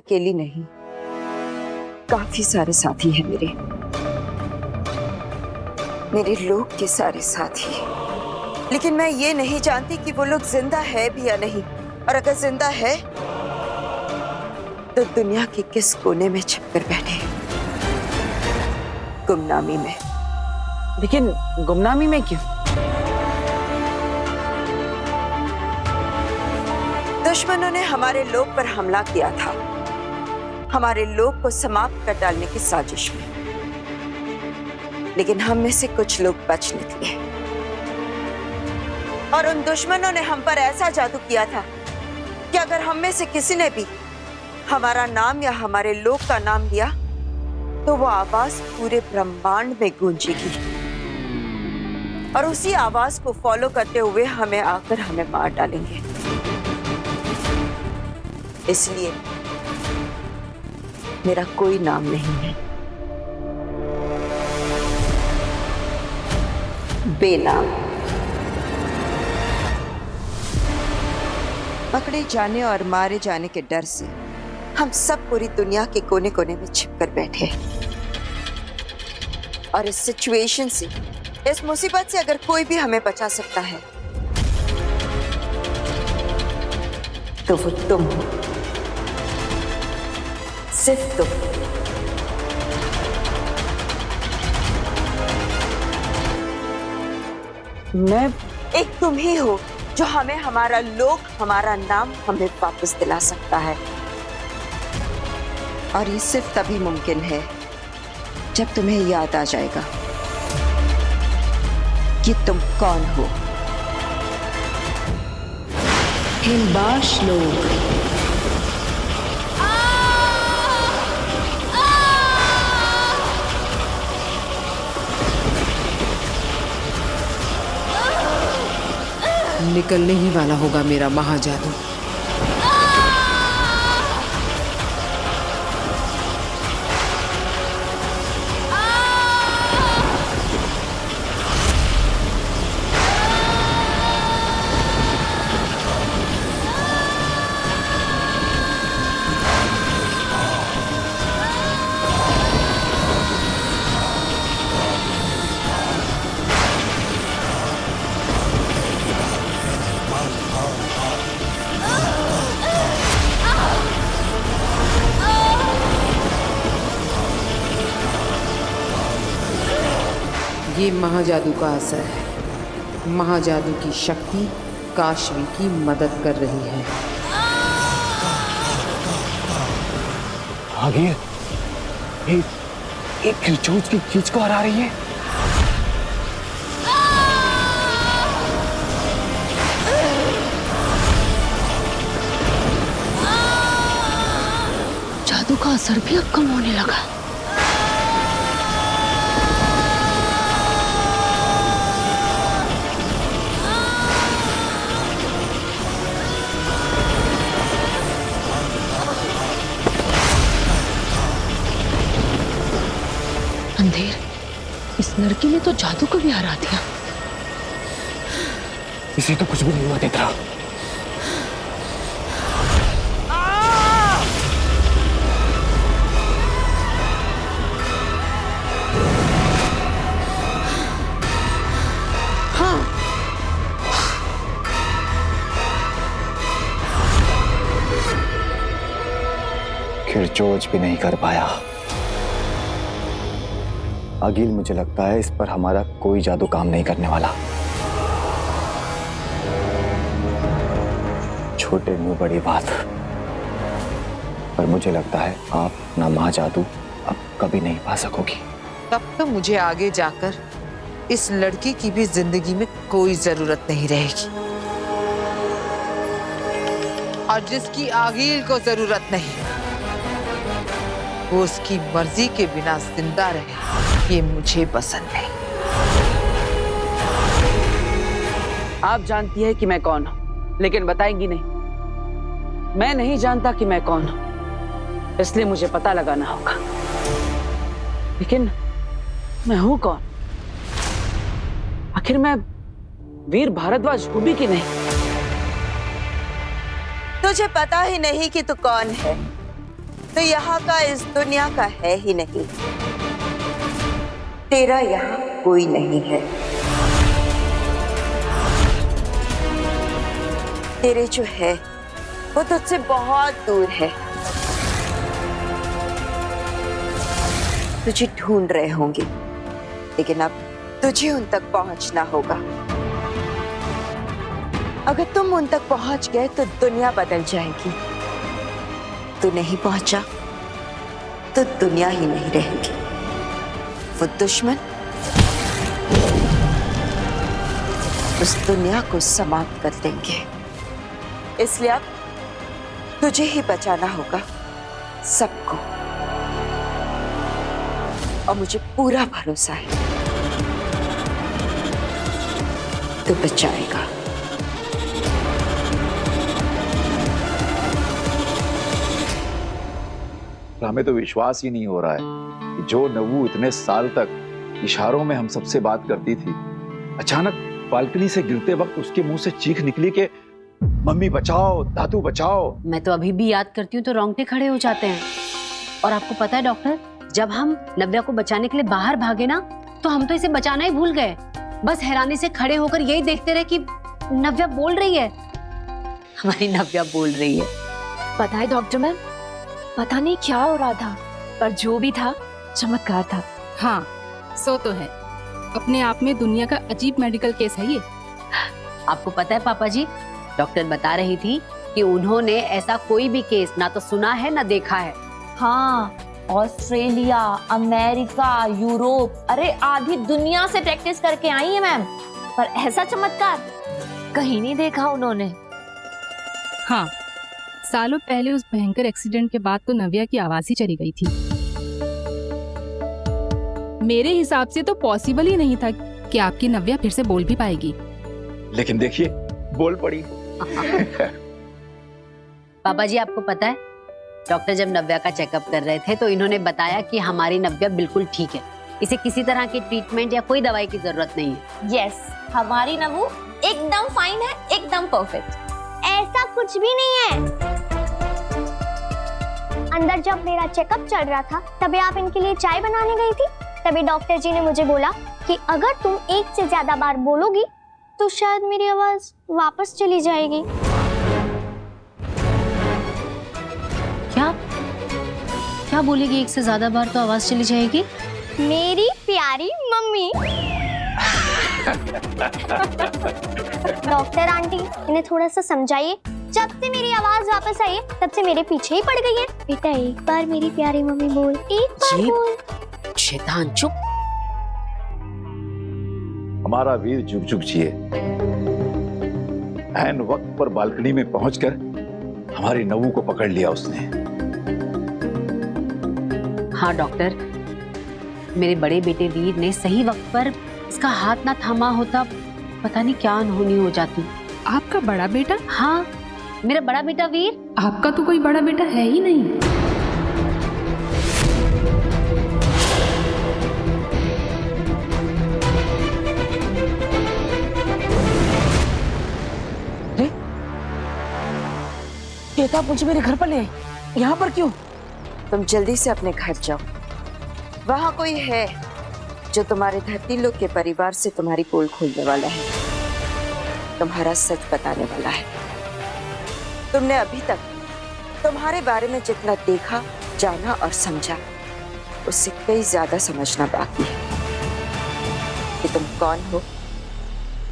अकेली नहीं, काफी सारे साथी हैं मेरे लोग के सारे साथी। लेकिन मैं ये नहीं जानती कि वो लोग जिंदा है भी या नहीं, और अगर जिंदा है तो दुनिया के किस कोने में छिपकर बैठे हैं, गुमनामी में। लेकिन गुमनामी में क्यों? दुश्मनों ने हमारे लोग पर हमला किया था, हमारे लोग को समाप्त कर डालने की साजिश में। लेकिन हम में से कुछ लोग बच निकले, और उन दुश्मनों ने हम पर ऐसा जादू किया था कि अगर हम में से किसी ने भी हमारा नाम या हमारे लोग का नाम लिया तो वो आवाज पूरे ब्रह्मांड में गूंजेगी, और उसी आवाज को फॉलो करते हुए हमें आकर हमें मार डालेंगे। इसलिए मेरा कोई नाम नहीं है, बेनाम। पकड़े जाने और मारे जाने के डर से हम सब पूरी दुनिया के कोने कोने में छिपकर बैठे हैं। और इस सिचुएशन से, इस मुसीबत से अगर कोई भी हमें बचा सकता है तो वो तुम हो, सिर्फ तुम। मैं एक तुम ही हो जो हमें हमारा लोग, हमारा नाम हमें वापस दिला सकता है। और ये सिर्फ तभी मुमकिन है जब तुम्हें याद आ जाएगा कि तुम कौन हो। हिलबाश लोग। निकलने ही वाला होगा मेरा महाजादू। ये महाजादू का असर है। महाजादू की शक्ति काशवी की मदद कर रही है। आगे एक खिलचोच की खींच को हरा रही है। जादू का असर भी अब कम होने लगा। अंधेर, इस लड़की ने तो जादू को भी हरा दिया। इसे तो कुछ भी नहीं हुआ देता। हाँ, खिलचोच भी नहीं कर पाया। अगिल, मुझे लगता है इस पर हमारा कोई जादू काम नहीं करने वाला। छोटे मुंह बड़ी बात। पर मुझे लगता है आप ना महाजादू अब कभी नहीं पा सकोगी। तब तो मुझे आगे जाकर इस लड़की की भी जिंदगी में कोई जरूरत नहीं रहेगी, और जिसकी आगिल को जरूरत नहीं वो उसकी मर्जी के बिना जिंदा रहे, ये मुझे पसंद नहीं। आप जानती है कि मैं कौन हूं, लेकिन बताएंगी नहीं। मैं नहीं जानता कि मैं कौन हूं, इसलिए मुझे पता लगाना होगा। लेकिन मैं हूं कौन? आखिर मैं वीर भारद्वाज हूं भी कि नहीं? तुझे पता ही नहीं कि तू कौन है, तो यहाँ का इस दुनिया का है ही नहीं। तेरा यहाँ कोई नहीं है। तेरे जो है वो तुझसे बहुत दूर है। तुझे ढूंढ रहे होंगे, लेकिन अब तुझे उन तक पहुंचना होगा। अगर तुम उन तक पहुंच गए तो दुनिया बदल जाएगी। तू नहीं पहुंचा तो दुनिया ही नहीं रहेगी। वो दुश्मन उस दुनिया को समाप्त कर देंगे। इसलिए अब तुझे ही बचाना होगा सबको, और मुझे पूरा भरोसा है तू बचाएगा। हमें तो विश्वास ही नहीं हो रहा है कि जो नव्वू इतने साल तक इशारों में हम सबसे बात करती थी, अचानक बालकनी से गिरते वक्त उसके मुंह से चीख निकली कि मम्मी बचाओ, दादू बचाओ। मैं तो अभी भी याद करती हूँ तो रोंगटे खड़े हो जाते हैं। और आपको पता है डॉक्टर, जब हम नव्या को बचाने के लिए बाहर भागे ना, तो हम तो इसे बचाना ही भूल गए। बस हैरानी से खड़े होकर यही देखते रहे कि नव्या बोल रही है। हमारी नव्या बोल रही है। पता है डॉक्टर मैम, पता नहीं क्या हो रहा था, पर जो भी था चमत्कार था। हाँ, सो तो है। अपने आप में दुनिया का अजीब मेडिकल केस है ये। आपको पता है पापा जी, डॉक्टर बता रही थी कि उन्होंने ऐसा कोई भी केस ना तो सुना है ना देखा है। हाँ, ऑस्ट्रेलिया, अमेरिका, यूरोप, अरे आधी दुनिया से प्रैक्टिस करके आई है मैम, पर ऐसा चमत्कार कहीं नहीं देखा उन्होंने। हाँ, सालों पहले उस भयंकर एक्सीडेंट के बाद तो नव्या की आवाज ही चली गई थी। मेरे हिसाब से तो पॉसिबल ही नहीं था कि आपकी नव्या फिर से बोल भी पाएगी। लेकिन देखिए, बोल पड़ी। पापा जी आपको पता है, डॉक्टर जब नव्या का चेकअप कर रहे थे तो इन्होंने बताया कि हमारी नव्या बिल्कुल ठीक है, इसे किसी तरह की ट्रीटमेंट या कोई दवाई की जरूरत नहीं है। यस, हमारी नव्वू एकदम फाइन है, एकदम परफेक्ट। ऐसा कुछ भी नहीं है। अंदर जब मेरा चेकअप चल रहा था, तभी आप इनके लिए चाय बनाने गई थी। तभी डॉक्टर जी ने मुझे बोला कि अगर तुम एक से ज्यादा बार बोलोगी तो शायद मेरी आवाज वापस चली जाएगी। क्या क्या बोलेगी? एक से ज्यादा बार तो आवाज चली जाएगी। मेरी प्यारी मम्मी। डॉक्टर आंटी, इन्हें थोड़ा सा समझाइए। जब से मेरी आवाज वापस आई है, तब से मेरे पीछे ही पड़ गई है। बेटा एक बार मेरी प्यारी मम्मी बोल, एक बार बोल। शैतान चुप। हमारा वीर जुग जुग जिए। ऐन वक्त पर बालकनी में पहुंचकर हमारी नव्वू को पकड़ लिया उसने। हाँ डॉक्टर, मेरे बड़े बेटे वीर ने सही वक्त पर इसका हाथ ना थामा होता, पता नहीं क्या अनहोनी हो जाती। आपका बड़ा बेटा? हाँ, मेरा बड़ा बेटा वीर। आपका तो कोई बड़ा बेटा है ही नहीं। आप मुझे मेरे घर पर ले आए, यहाँ पर क्यों? तुम जल्दी से अपने घर जाओ। वहां कोई है जो तुम्हारे धरती लोक के परिवार से तुम्हारी पोल खोलने वाला है, तुम्हारा सच बताने वाला है। तुमने अभी तक तुम्हारे बारे में जितना देखा, जाना और समझा, उससे कई ज्यादा समझना बाकी है कि तुम कौन हो,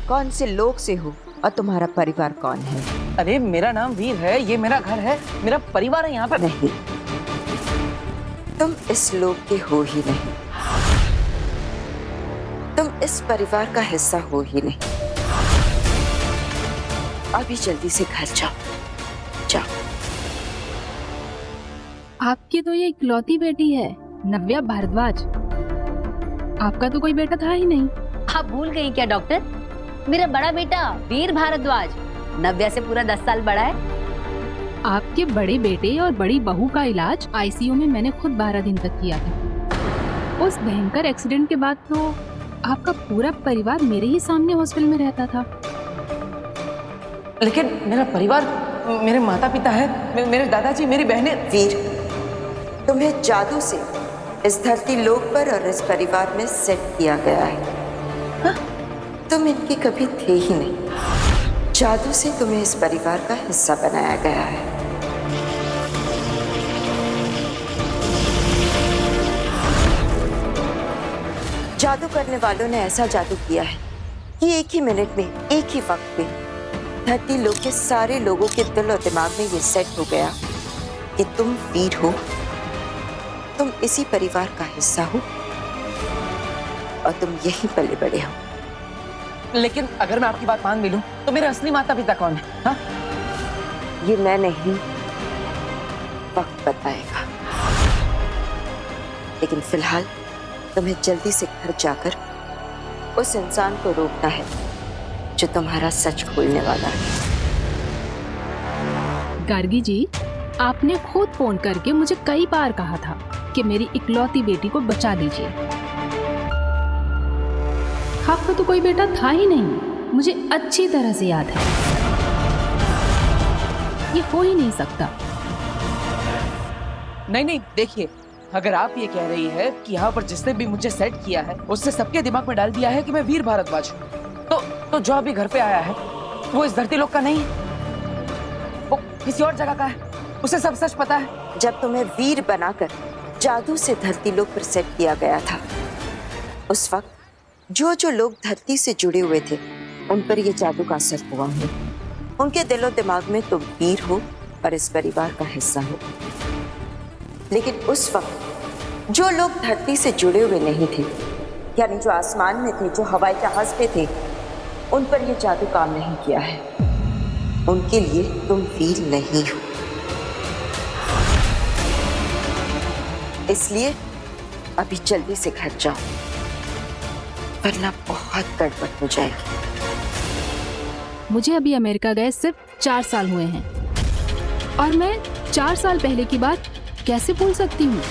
कौन से लोग से हो और तुम्हारा परिवार कौन है। अरे मेरा नाम वीर है, ये मेरा घर है, मेरा परिवार है यहाँ पर। नहीं, तुम इस लोग के हो ही नहीं, तुम इस परिवार का हिस्सा हो ही नहीं। अभी जल्दी से घर जाओ, जाओ। आपकी तो ये इकलौती बेटी है, नव्या भारद्वाज। आपका तो कोई बेटा था ही नहीं। आप भूल गई क्या डॉक्टर? मेरा बड़ा बेटा वीर भारद्वाज नव्या से पूरा 10 साल बड़ा है। आपके बड़े बेटे और बड़ी बहू का इलाज आईसीयू में मैंने खुद 12 दिन तक किया था। उस भयंकर एक्सीडेंट के बाद तो आपका पूरा परिवार मेरे ही सामने हॉस्पिटल में रहता था। लेकिन मेरा परिवार, मेरे माता पिता है, मेरे दादाजी, मेरी बहनें। वीर, तुम्हें जादू से इस धरती लोक पर और इस परिवार में सेट किया गया है। हाँ, तुम इनके कभी थे ही नहीं। जादू से तुम्हें इस परिवार का हिस्सा बनाया गया है। जादू करने वालों ने ऐसा जादू किया है कि एक ही मिनट में, एक ही वक्त में धरती लोक के सारे लोगों के दिल और दिमाग में ये सेट हो गया कि तुम वीर हो, तुम इसी परिवार का हिस्सा हो और तुम यहीं पले बड़े हो। लेकिन अगर मैं आपकी बात मान भी लूं तो मेरे असली माता पिता कौन है? हाँ? ये मैं नहीं, वक्त बताएगा। लेकिन फिलहाल तुम्हें जल्दी से घर जाकर उस इंसान को रोकना है जो तुम्हारा सच खोलने वाला है। गार्गी जी, आपने खुद फोन करके मुझे कई बार कहा था कि मेरी इकलौती बेटी को बचा लीजिए। आपका तो कोई बेटा था ही नहीं, मुझे अच्छी तरह से याद है। ये हो ही नहीं सकता। नहीं, देखिए, अगर आप ये कह रही है कि यहाँ पर जिसने भी मुझे सेट किया है उससे सबके दिमाग में डाल दिया है कि मैं वीर भारद्वाज हूँ, तो जो अभी घर पे आया है वो इस धरती लोक का नहीं है, वो किसी और जगह का है। उसे सब सच पता है। जब तुम्हें वीर बनाकर जादू से धरती लोक पर सेट किया गया था, उस वक्त जो लोग धरती से जुड़े हुए थे उन पर यह जादू का असर हुआ है। उनके दिलो दिमाग में तुम वीर हो और इस परिवार का हिस्सा हो। लेकिन उस वक्त जो लोग धरती से जुड़े हुए नहीं थे, यानी जो आसमान में थे, जो हवाई जहाज पे थे, उन पर यह जादू काम नहीं किया है। उनके लिए तुम वीर नहीं हो। इसलिए अभी जल्दी से घर जाओ, वरना बहुत गड़बड़ हो जाएगी। मुझे अभी अमेरिका गए सिर्फ 4 साल हुए हैं और मैं 4 साल पहले की बात कैसे भूल सकती हूँ?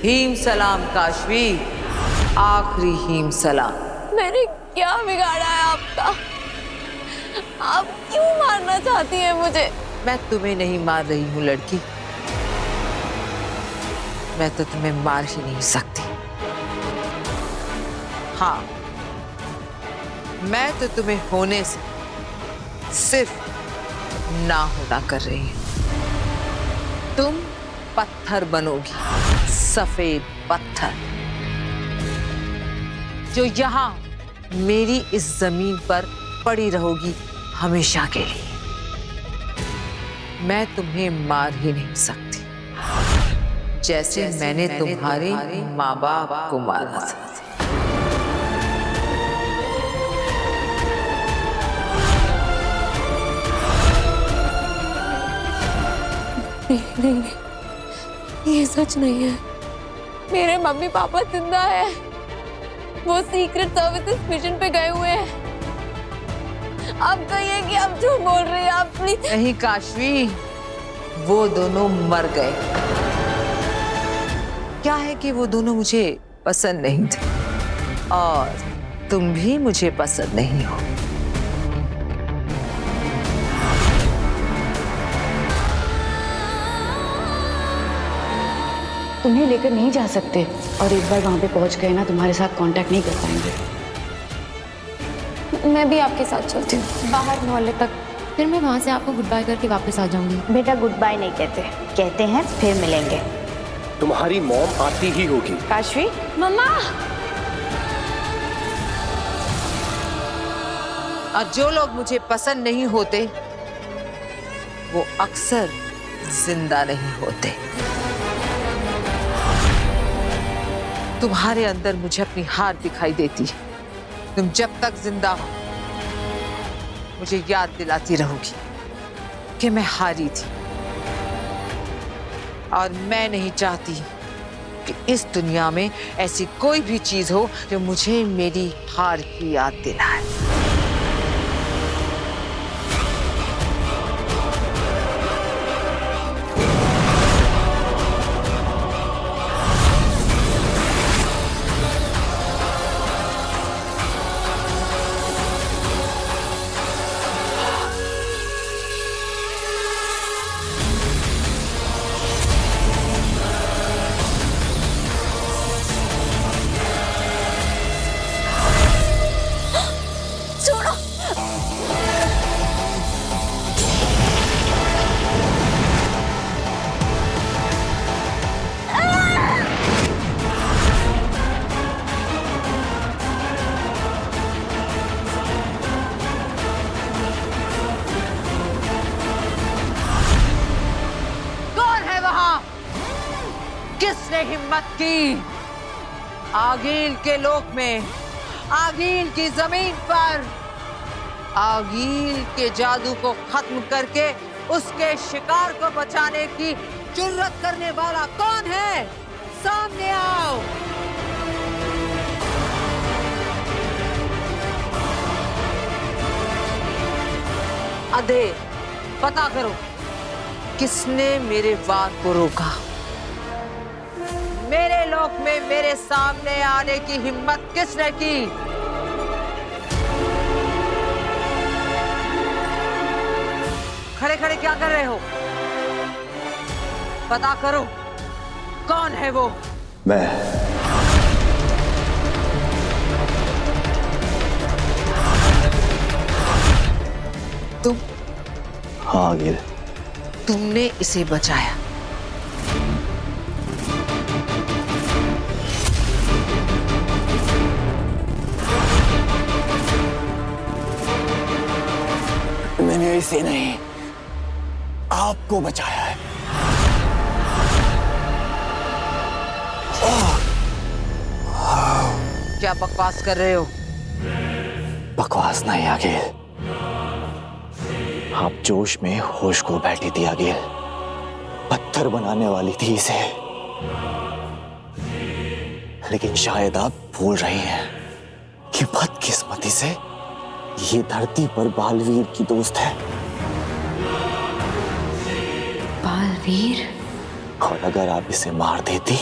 हीम सलाम काशवी, आखिरी हीम सलाम। मैंने क्या बिगाड़ा है आपका? आप क्यों मारना चाहती हैं मुझे? मैं तुम्हें नहीं मार रही हूँ लड़की, मैं तो तुम्हें मार ही नहीं सकती। हाँ, मैं तो तुम्हें होने से सिर्फ ना होना कर रही हूँ। तुम पत्थर बनोगी, सफेद पत्थर, जो यहाँ मेरी इस जमीन पर पड़ी रहोगी हमेशा के लिए। मैं तुम्हें मार ही नहीं सकती, जैसे मैंने तुम्हारे माँ बाप को मारा था। नहीं, ये सच नहीं है। मेरे मम्मी पापा जिंदा है, वो सीक्रेट सर्विसेज मिशन पे गए हुए हैं। आप कहिए कि आप झूठ बोल रही हैं, आप प्लीज। नहीं काशवी, वो दोनों मर गए। क्या है कि वो दोनों मुझे पसंद नहीं थे और तुम भी मुझे पसंद नहीं हो। तुम्हें लेकर नहीं जा सकते और एक बार वहां पे पहुंच गए ना, तुम्हारे साथ कांटेक्ट नहीं कर पाएंगे। मैं भी आपके साथ चलती हूँ बाहर मोहल्ले तक, फिर मैं वहाँ से आपको गुड बाय करके वापस आ जाऊंगी। बेटा गुड बाय नहीं कहते, कहते हैं फिर मिलेंगे। तुम्हारी मॉम आती ही होगी। काशवी, मम्मा। और जो लोग मुझे पसंद नहीं होते वो अक्सर जिंदा नहीं होते। तुम्हारे अंदर मुझे अपनी हार दिखाई देती है। तुम जब तक जिंदा हो मुझे याद दिलाती रहोगी कि मैं हारी थी, और मैं नहीं चाहती कि इस दुनिया में ऐसी कोई भी चीज हो जो मुझे मेरी हार की याद दिलाए। किसने हिम्मत की आगील के लोक में, आगील की जमीन पर आगील के जादू को खत्म करके उसके शिकार को बचाने की जुर्रत करने वाला कौन है? सामने आओ। अधे पता करो किसने मेरे वार को रोका। मेरे लोक में मेरे सामने आने की हिम्मत किसने की? खड़े खड़े क्या कर रहे हो? पता करो कौन है वो? मैं। तुम? हाँ आगिल। तुमने इसे बचाया। मैंने इसे नहीं, आपको बचाया है। क्या बकवास कर रहे हो? बकवास नहीं आगिल, आप जोश में होश को बैठी थी आगिल, पत्थर बनाने वाली थी इसे। लेकिन शायद आप भूल रही हैं कि बदकिस्मती से ये धरती पर बालवीर की दोस्त है। बालवीर? और अगर आप इसे मार देती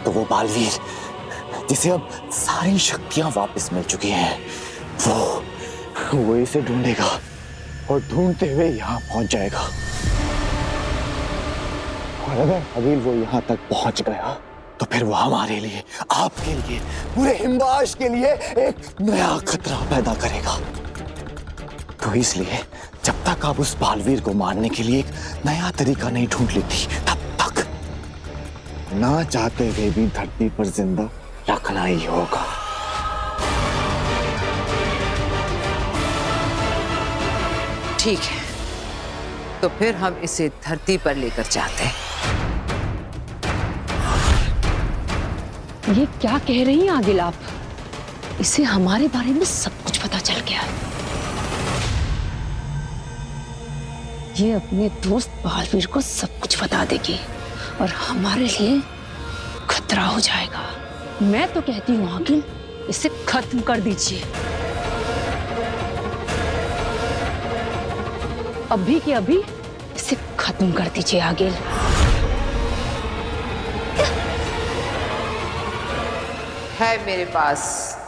तो वो बालवीर जिसे अब सारी शक्तियां वापस मिल चुकी हैं, वो इसे ढूंढेगा और ढूंढते हुए यहाँ पहुंच जाएगा। और अगर अगिल वो यहाँ तक पहुंच गया तो फिर वो हमारे लिए, आपके लिए, पूरे हिमवाश के लिए एक नया खतरा पैदा करेगा। तो इसलिए जब तक आप उस बालवीर को मारने के लिए एक नया तरीका नहीं ढूंढ लेती, तब तक ना चाहते हुए भी धरती पर जिंदा रखना ही होगा। ठीक है, तो फिर हम इसे धरती पर लेकर जाते हैं। ये क्या कह रही हैं आगिल आप? इसे हमारे बारे में सब कुछ पता चल गया है। ये अपने दोस्त बालवीर को सब कुछ बता देगी और हमारे लिए खतरा हो जाएगा। मैं तो कहती हूँ आगिल, इसे खत्म कर दीजिए। अभी के अभी इसे खत्म कर दीजिए आगिल। है मेरे पास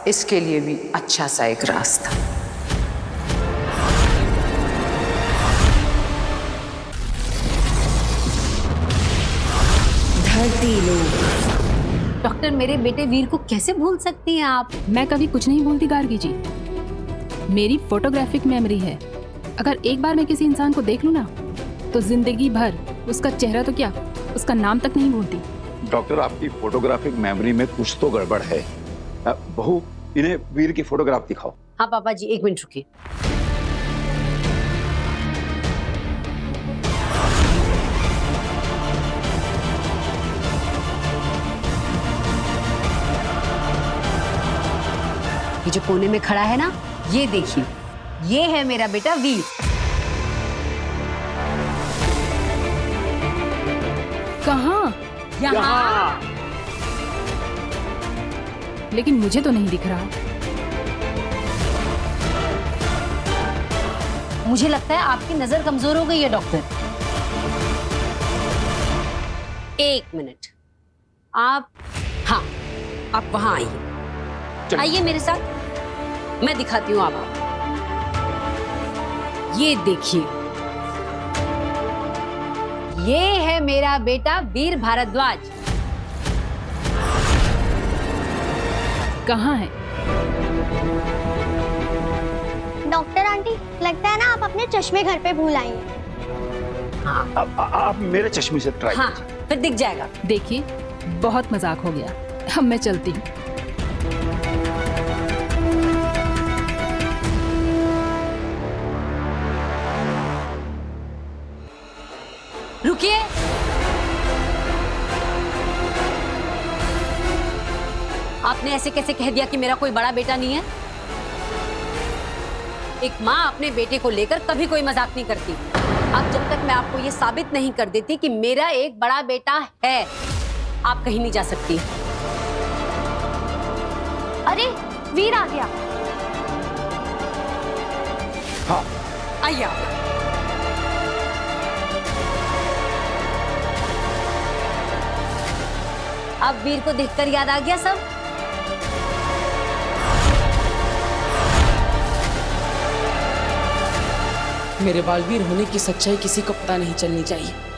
इसके लिए भी अच्छा सा एक रास्ता। धरती लोग। डॉक्टर, मेरे बेटे वीर को कैसे भूल सकती हैं आप? मैं कभी कुछ नहीं भूलती गार्गी जी। मेरी फोटोग्राफिक मेमोरी है। अगर एक बार मैं किसी इंसान को देख लूं ना, तो जिंदगी भर उसका चेहरा तो क्या, उसका नाम तक नहीं भूलती। डॉक्टर, आपकी फोटोग्राफिक मेमोरी में कुछ तो गड़बड़ है। बहू, इन्हें वीर की फोटोग्राफ दिखाओ। हाँ पापा जी, एक मिनट रुकिए। ये जो कोने में खड़ा है ना, ये देखिए, ये है मेरा बेटा वीर। कहाँ? यहाँ। लेकिन मुझे तो नहीं दिख रहा। मुझे लगता है आपकी नजर कमजोर हो गई है डॉक्टर। एक मिनट, आप, हाँ, आप वहां आइए। आइए मेरे साथ, मैं दिखाती हूँ आपको। ये देखिए, ये है मेरा बेटा वीर भारद्वाज। कहाँ है? डॉक्टर आंटी, लगता है ना आप अपने चश्मे घर पे भूल आई हैं। आप मेरे चश्मे से ट्राई हाँ, फिर दिख जाएगा। देखिए, बहुत मजाक हो गया। अब मैं चलती हूँ। रुकिए। आपने ऐसे कैसे कह दिया कि मेरा कोई बड़ा बेटा नहीं है? एक माँ अपने बेटे को लेकर कभी कोई मजाक नहीं करती। अब जब तक मैं आपको ये साबित नहीं कर देती कि मेरा एक बड़ा बेटा है, आप कहीं नहीं जा सकती। अरे वीर आ गया। हाँ आइए आप। अब वीर को देखकर याद आ गया सब? मेरे बालवीर होने की सच्चाई किसी को पता नहीं चलनी चाहिए।